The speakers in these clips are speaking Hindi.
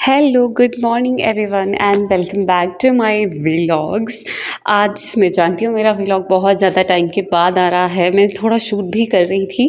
Hello, good morning everyone and welcome back to my vlogs. आज मैं जानती हूँ मेरा व्लॉग बहुत ज़्यादा टाइम के बाद आ रहा है। मैं थोड़ा शूट भी कर रही थी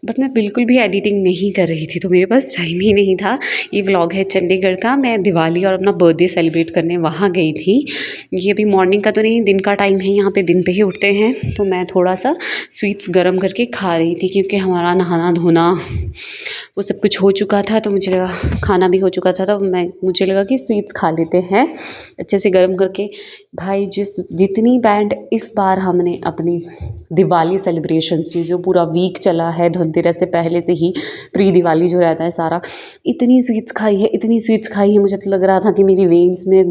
बट मैं बिल्कुल भी एडिटिंग नहीं कर रही थी, तो मेरे पास टाइम ही नहीं था। ये व्लॉग है चंडीगढ़ का। मैं दिवाली और अपना बर्थडे सेलिब्रेट करने वहाँ गई थी। ये अभी मॉर्निंग का तो नहीं, दिन का टाइम है। यहाँ पर दिन पर ही उठते हैं, तो मैं थोड़ा सा स्वीट्स गर्म करके खा रही थी क्योंकि हमारा नहाना धोना वो सब कुछ हो चुका था। तो मुझे लगा खाना भी हो चुका था, तो मुझे लगा कि स्वीट्स खा लेते हैं अच्छे से गर्म करके। भाई जितनी बैंड इस बार हमने अपनी दिवाली सेलिब्रेशन से, जो पूरा वीक चला है धनतेरस से पहले से ही, प्री दिवाली जो रहता है सारा, इतनी स्वीट्स खाई है, इतनी स्वीट्स खाई है। मुझे तो लग रहा था कि मेरी वेन्स में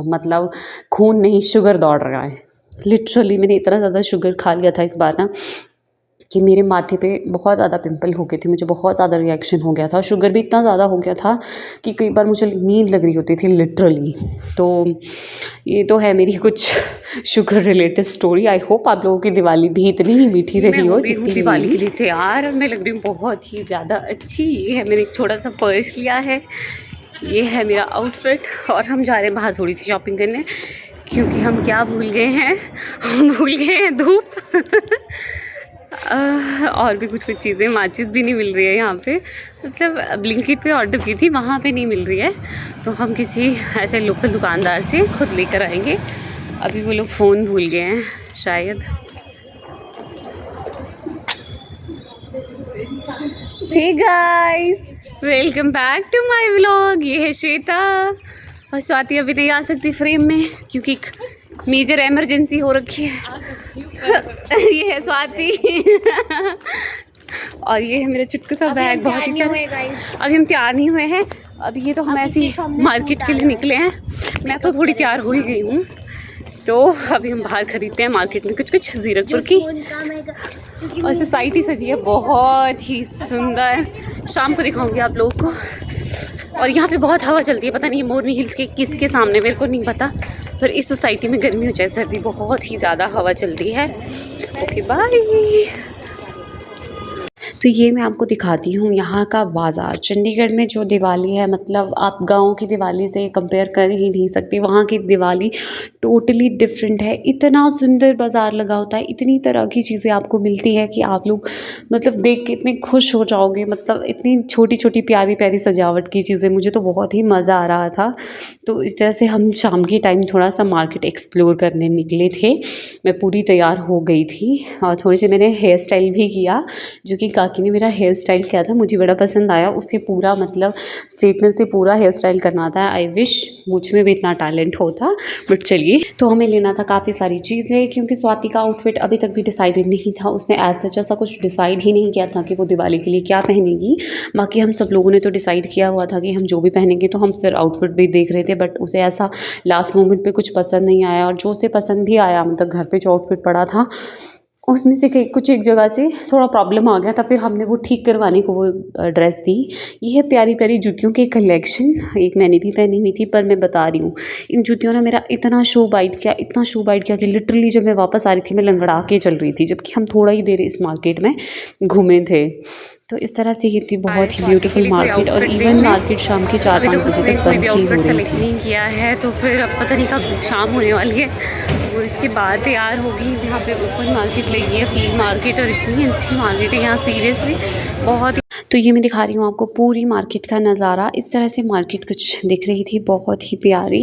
मतलब खून नहीं शुगर दौड़ रहा है। लिटरली मैंने इतना ज़्यादा शुगर खा लिया था इस बार ना कि मेरे माथे पे बहुत ज़्यादा पिंपल हो गए थे। मुझे बहुत ज़्यादा रिएक्शन हो गया था। शुगर भी इतना ज़्यादा हो गया था कि कई बार मुझे नींद लग रही होती थी लिटरली। तो ये तो है मेरी कुछ sugar related story. I hope आप लोगों की दिवाली भी इतनी ही मीठी रही हो जितनी दिवाली के लिए तैयार। मैं लग रही हूँ बहुत ही ज़्यादा अच्छी। ये है, मैंने एक छोटा सा पर्स लिया है, ये है मेरा आउटफिट, और हम जा रहे हैं बाहर थोड़ी सी शॉपिंग करने क्योंकि हम क्या भूल गए हैं, हम भूल गए हैं धूप। और भी कुछ चीज़ें, माचिस भी नहीं मिल रही है यहाँ पे। मतलब ब्लिंकिट पे ऑर्डर की थी, वहाँ पे नहीं मिल रही है, तो हम किसी ऐसे लोकल दुकानदार से खुद लेकर आएंगे। अभी वो लोग फ़ोन भूल गए हैं शायद। Hey guys, welcome back to my vlog. ये है श्वेता, और स्वाति अभी नहीं आ सकती फ्रेम में क्योंकि मेजर इमरजेंसी हो रखी है। ये है स्वाति। और ये है मेरा चुटकू सा बैग, बहुत ही प्यारा। अभी हम तैयार नहीं हुए हैं। अभी ये तो हम ऐसे ही मार्केट के लिए निकले हैं। मैं तो थोड़ी तैयार हो ही गई हूँ। तो अभी हम बाहर खरीदते हैं मार्केट में कुछ जीरकपुर की। और सोसाइटी सजी है बहुत ही सुंदर, शाम को दिखाऊंगी आप लोगों को। और यहाँ पे बहुत हवा चलती है, पता नहीं मोरनी हिल्स के किसके सामने, मेरे को नहीं पता। पर इस सोसाइटी में गर्मी हो चाहे सर्दी, बहुत ही ज़्यादा हवा चलती है। Okay bye. तो ये मैं आपको दिखाती हूँ यहाँ का बाज़ार। चंडीगढ़ में जो दिवाली है, मतलब आप गाँव की दिवाली से कंपेयर कर ही नहीं सकती। वहाँ की दिवाली टोटली डिफरेंट है। इतना सुंदर बाज़ार लगा होता है, इतनी तरह की चीज़ें आपको मिलती है कि आप लोग मतलब देख के इतने खुश हो जाओगे। मतलब इतनी छोटी छोटी प्यारी प्यारी सजावट की चीज़ें, मुझे तो बहुत ही मज़ा आ रहा था। तो इस तरह से हम शाम के टाइम थोड़ा सा मार्केट एक्सप्लोर करने निकले थे। मैं पूरी तैयार हो गई थी और थोड़ी सी मैंने हेयर स्टाइल भी किया, जो कि काकी ने मेरा हेयर स्टाइल किया था, मुझे बड़ा पसंद आया। उससे पूरा मतलब स्ट्रेटनर से पूरा हेयर स्टाइल करना था। आई विश मुझ में भी इतना टैलेंट होता, बट चलिए। तो हमें लेना था काफ़ी सारी चीज़ें क्योंकि स्वाति का आउटफिट अभी तक भी डिसाइडेड नहीं था। उसने ऐसा ऐसा कुछ डिसाइड ही नहीं किया था कि वो दिवाली के लिए क्या पहनेगी। बाकी हम सब लोगों ने तो डिसाइड किया हुआ था कि हम जो भी पहनेंगे, तो हम फिर आउटफिट भी देख रहे थे। बट उसे ऐसा लास्ट मोमेंट पे कुछ पसंद नहीं आया, और जो उसे पसंद भी आया, मतलब घर पे जो आउटफिट पड़ा था उसमें से कुछ एक जगह से थोड़ा प्रॉब्लम आ गया था। फिर हमने वो ठीक करवाने को वो ड्रेस दी। ये है प्यारी प्यारी जूतियों की कलेक्शन। एक मैंने भी पहनी हुई थी, पर मैं बता रही हूँ इन जूतियों ने मेरा इतना शो बाइट किया, इतना शो बाइट किया कि लिटरली जब मैं वापस आ रही थी मैं लंगड़ा के चल रही थी, जबकि हम थोड़ा ही देर इस मार्केट में घूमे थे। तो इस तरह से ही थी बहुत ही ब्यूटीफुल मार्केट। और इवन मार्केट शाम के 4-5 बजे तक बंद ही हो रही थी। नहीं किया है तो फिर अब पता नहीं कब शाम होने वाली है, वो इसके बाद तैयार होगी। यहाँ पे ओपन मार्केट लगी है, फ्ली मार्केट, और इतनी अच्छी मार्केट है यहाँ, सीरियसली बहुत। तो ये मैं दिखा रही हूँ आपको पूरी मार्केट का नज़ारा। इस तरह से मार्केट कुछ दिख रही थी, बहुत ही प्यारी।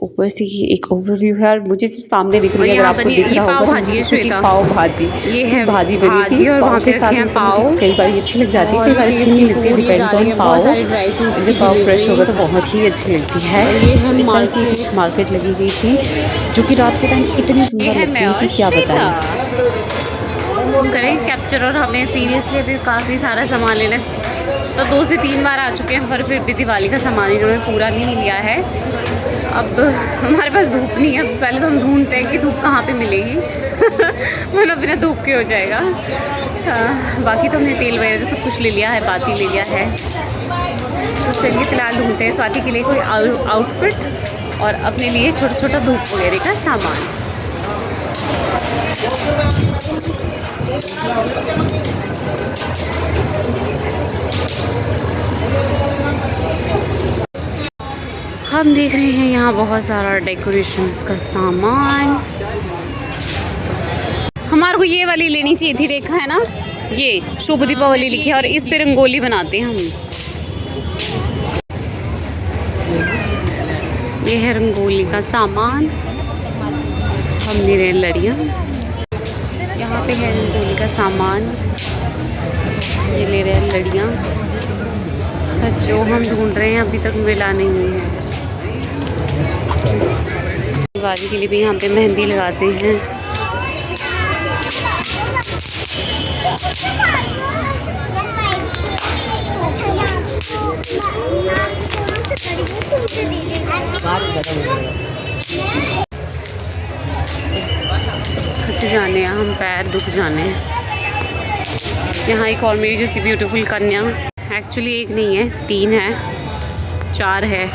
ऊपर से ही एक ओवरव्यू है, और मुझे सिर्फ सामने दिख रही है, अगर आपको दिख रहा होगा, पाव भाजी। ये है भाजी बनी थी, और वहाँ के साथ पाव कई बार अच्छी लग जाती है, कई बार अच्छी नहीं लगती, डिपेंड्स ऑन पाव। अगर पाव फ्रेश होगा तो बहुत ही अच्छी लगती है। इस तरह से कुछ मार्केट लगी हुई थी, जो कि रात के टाइम इतनी सुंदर लगती है कि क्या बताएं। करें कैप्चर। और हमें सीरियसली अभी काफ़ी सारा सामान लेना, तो 2 से 3 बार आ चुके हैं, पर फिर भी दिवाली का सामान इन्होंने पूरा नहीं लिया है। अब हमारे पास धूप नहीं है, पहले तो हम ढूंढते हैं कि धूप कहाँ पे मिलेगी। मतलब बिना धूप के हो जाएगा। बाकी तो हमने तेल वगैरह सब कुछ ले लिया है, बाती ले लिया है। तो चलिए फ़िलहाल ढूंढते हैं स्वाति के लिए कोई आउटफिट और अपने लिए छोटा छोटा धूप वगैरह का सामान। हम देख रहे हैं यहाँ बहुत सारा डेकोरेशंस का सामान। हमारे को ये वाली लेनी चाहिए थी, देखा है ना, ये शुभ दीपावली लिखी है और इस पे रंगोली बनाते हैं हम। ये है रंगोली का सामान। हम ले रहे हैं लड़ियाँ। यहाँ पे है रंगोली का सामान, ये ले रहे हैं लड़ियाँ। जो हम ढूंढ रहे हैं अभी तक मिला नहीं हुई है। दिवाली के लिए भी यहाँ पे मेहंदी लगाते हैं। थक जाने हैं हम, पैर दुख जाने हैं। यहाँ एक और मेरी जैसी ब्यूटीफुल कन्या, एक्चुअली एक नहीं है, 3 है, 4 है।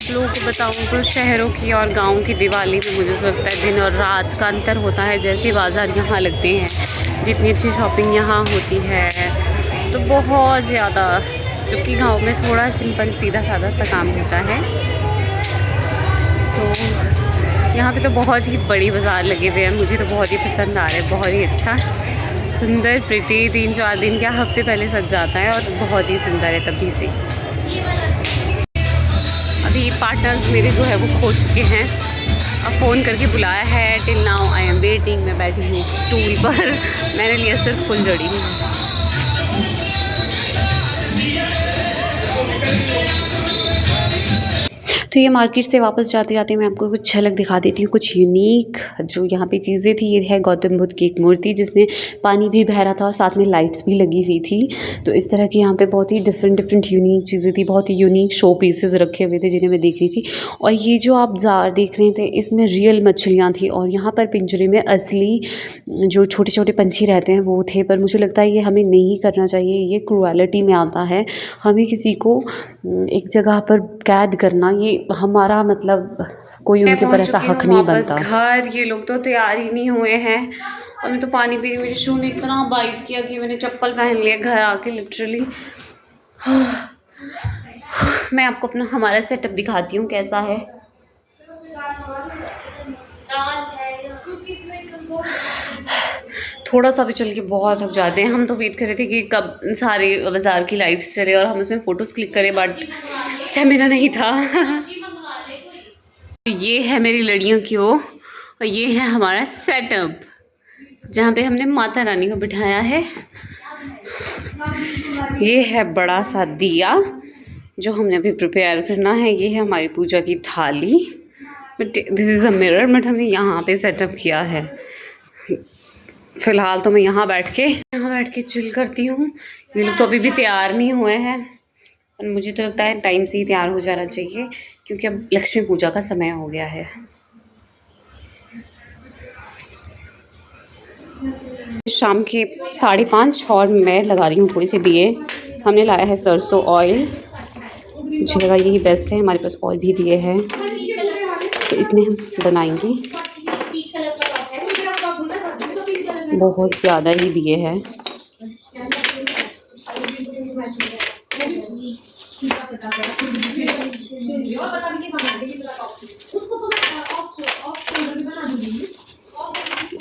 लोगों को बताऊँ तो शहरों की और गाँव की दिवाली में मुझे तो लगता है दिन और रात का अंतर होता है। जैसे बाज़ार यहाँ लगते हैं, जितनी अच्छी शॉपिंग यहाँ होती है तो बहुत ज़्यादा, जबकि गांव में थोड़ा सिंपल सीधा सादा सा काम होता है। तो यहाँ पे तो बहुत ही बड़ी बाज़ार लगे हुए हैं, मुझे तो बहुत ही पसंद आ रहा है। बहुत ही अच्छा, सुंदर, प्रिटी, 3-4 दिन क्या हफ्ते पहले सज जाता है और बहुत ही सुंदर है तभी से। अभी पार्टनर्स मेरे जो है वो खो चुके हैं। अब फ़ोन करके बुलाया है, till now I am waiting. मैं बैठी हूँ स्टूल पर, मैंने लिया सिर्फ फुलझड़ी। तो ये मार्केट से वापस जाते जाते मैं आपको कुछ झलक दिखा देती हूँ, कुछ यूनिक जो यहाँ पे चीज़ें थी। ये है गौतम बुद्ध की एक मूर्ति जिसमें पानी भी बह रहा था और साथ में लाइट्स भी लगी हुई थी। तो इस तरह की यहाँ पे बहुत ही डिफरेंट यूनिक चीज़ें थी, बहुत ही यूनिक शो पीसेस रखे हुए थे जिन्हें मैं देख रही थी। और ये जो आप जार देख रहे थे इसमें रियल मछलियाँ थी और यहाँ पर पिंजरे में असली जो छोटे छोटे पंछी रहते हैं वो थे। पर मुझे लगता है ये हमें नहीं करना चाहिए, ये क्रूएलिटी में आता है। हमें किसी को एक जगह पर कैद करना, ये हमारा मतलब कोई उनके ऊपर ऐसा हक नहीं बनता। घर ये लोग तो तैयार ही नहीं हुए हैं और मैं तो पानी पी रही। मेरे शू ने इतना बाइट किया कि मैंने चप्पल पहन लिया घर आके लिटरली। मैं आपको अपना हमारा सेटअप दिखाती हूँ कैसा है। थोड़ा सा भी चल के बहुत थक जाते हैं हम। तो वेट कर रहे थे कि कब सारे बाज़ार की लाइट्स चले और हम उसमें फ़ोटोज़ क्लिक करें, बट स्टैमिना नहीं था। ये है मेरी लड़ियों की वो, और ये है हमारा सेटअप जहाँ पे हमने माता रानी को बिठाया है। ये है बड़ा सा दिया जो हमने अभी प्रिपेयर करना है। ये है हमारी पूजा की थाली, but this is a mirror, but हमने यहाँ पे सेटअप किया है। फ़िलहाल तो मैं यहाँ बैठ के चिल करती हूँ। ये लोग तो अभी भी तैयार नहीं हुए हैं और मुझे तो लगता है टाइम से ही तैयार हो जाना चाहिए क्योंकि अब लक्ष्मी पूजा का समय हो गया है। शाम के 5:30 और मैं लगा रही हूँ थोड़ी सी दिए। हमने लाया है सरसों ऑयल, मुझे लगा यही बेस्ट है। हमारे पास और भी दिए हैं तो इसमें हम बनाएंगे। बहुत ज़्यादा ही दिए हैं।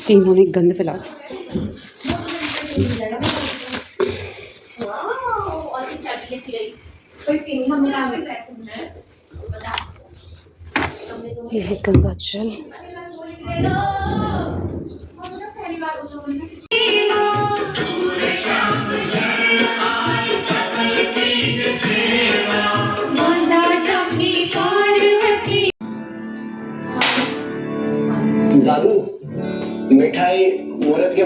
इन्होंने गंद फैला। ये है गंगाजल। दादू मिठाई मुहूर्त के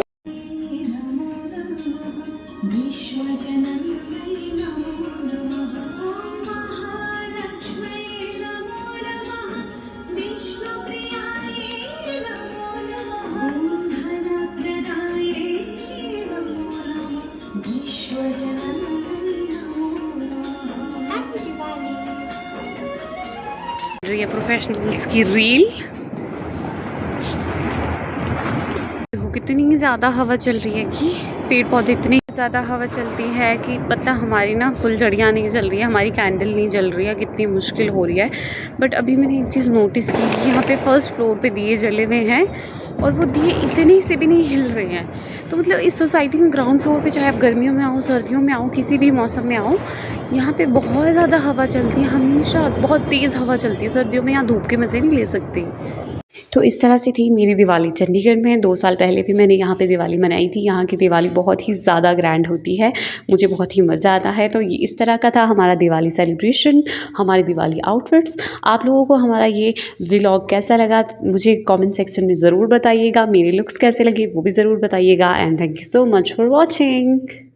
ये प्रोफेशनल्स की रील। देखो कितनी ज़्यादा हवा चल रही है कि पेड़ पौधे इतनी ज़्यादा हवा चलती है कि मतलब हमारी ना फुलझड़ियाँ नहीं जल रही है, हमारी कैंडल नहीं जल रही है, कितनी मुश्किल हो रही है। बट अभी मैंने एक चीज़ नोटिस की कि यहाँ पे फर्स्ट फ्लोर पे दिए जले हुए हैं और वो दिए इतने से भी नहीं हिल रहे हैं। तो मतलब इस सोसाइटी में ग्राउंड फ्लोर पे चाहे आप गर्मियों में आओ, सर्दियों में आओ, किसी भी मौसम में आओ, यहाँ पे बहुत ज़्यादा हवा चलती है, हमेशा बहुत तेज़ हवा चलती है। सर्दियों में यहाँ धूप के मज़े नहीं ले सकती। तो इस तरह से थी मेरी दिवाली चंडीगढ़ में। 2 साल पहले भी मैंने यहाँ पे दिवाली मनाई थी। यहाँ की दिवाली बहुत ही ज़्यादा ग्रैंड होती है, मुझे बहुत ही मज़ा आता है। तो ये इस तरह का था हमारा दिवाली सेलिब्रेशन, हमारी दिवाली आउटफिट्स। आप लोगों को हमारा ये व्लॉग कैसा लगा मुझे कमेंट सेक्शन में ज़रूर बताइएगा। मेरे लुक्स कैसे लगे वो भी ज़रूर बताइएगा। And thank you so much for watching.